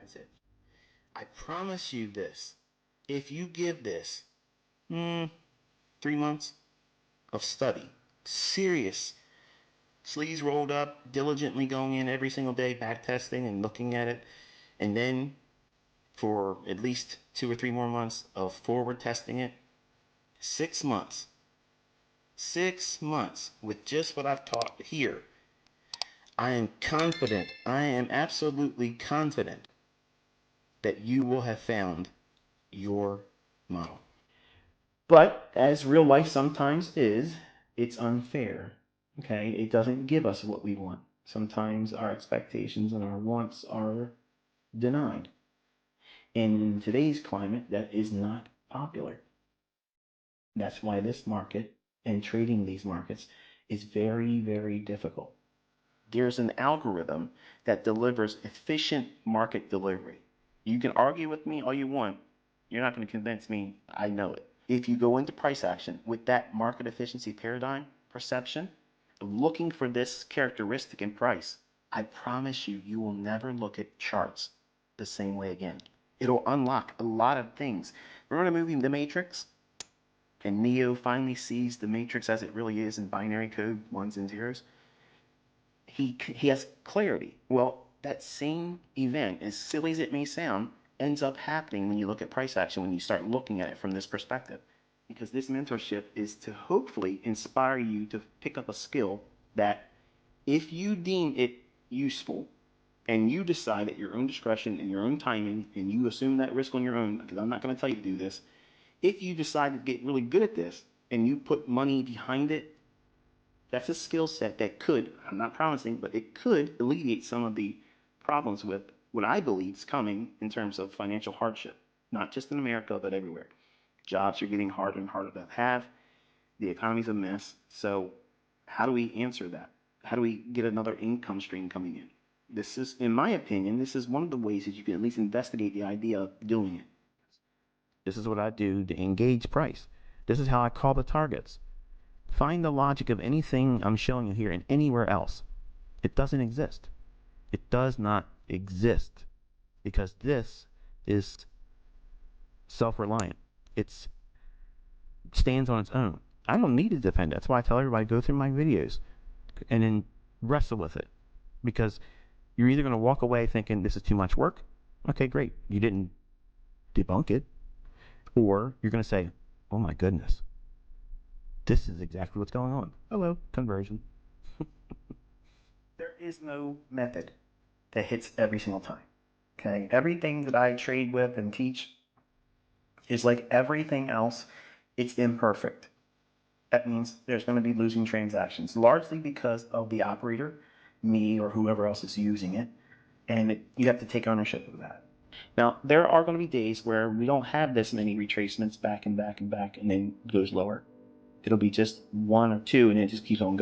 That's it. I promise you this. If you give this 3 months of study, serious, sleeves rolled up, diligently going in every single day, back testing and looking at it, and then for at least 2 or 3 more months of forward testing it, 6 months, 6 months with just what I've taught here, I am confident, I am absolutely confident that you will have found your model. But as real life sometimes is, it's unfair. Okay, it doesn't give us what we want. Sometimes our expectations and our wants are denied. And in today's climate, that is not popular. That's why this market and trading these markets is very, very difficult. There's an algorithm that delivers efficient market delivery. You can argue with me all you want. You're not going to convince me I know it. If you go into price action with that market efficiency paradigm perception, looking for this characteristic in price, I promise you, you will never look at charts the same way again. It'll unlock a lot of things. Remember the movie The Matrix? And Neo finally sees the Matrix as it really is in binary code, ones and zeros. He has clarity. Well, that same event, as silly as it may sound, ends up happening when you look at price action, when you start looking at it from this perspective. Because this mentorship is to hopefully inspire you to pick up a skill that, if you deem it useful, and you decide at your own discretion and your own timing, and you assume that risk on your own, because I'm not going to tell you to do this, if you decide to get really good at this and you put money behind it, that's a skill set that could, I'm not promising, but it could alleviate some of the problems with what I believe is coming in terms of financial hardship, not just in America, but everywhere. Jobs are getting harder and harder to have. The economy's a mess. So how do we answer that? How do we get another income stream coming in? This is, in my opinion, this is one of the ways that you can at least investigate the idea of doing it. This is what I do to engage price. This is how I call the targets. Find the logic of anything I'm showing you here and anywhere else. It doesn't exist. It does not exist, because this is self-reliant. It stands on its own. I don't need to depend. That's why I tell everybody, go through my videos and then wrestle with it, because you're either going to walk away thinking this is too much work. Okay, great. You didn't debunk it. Or you're going to say, oh my goodness, this is exactly what's going on. Hello, conversion. There is no method that hits every single time. Okay, everything that I trade with and teach is like everything else, it's imperfect. That means there's going to be losing transactions, largely because of the operator, me or whoever else is using it, and you have to take ownership of that. Now, there are going to be days where we don't have this many retracements back and back and back, and then it goes lower. It'll be just one or two, and it just keeps on going.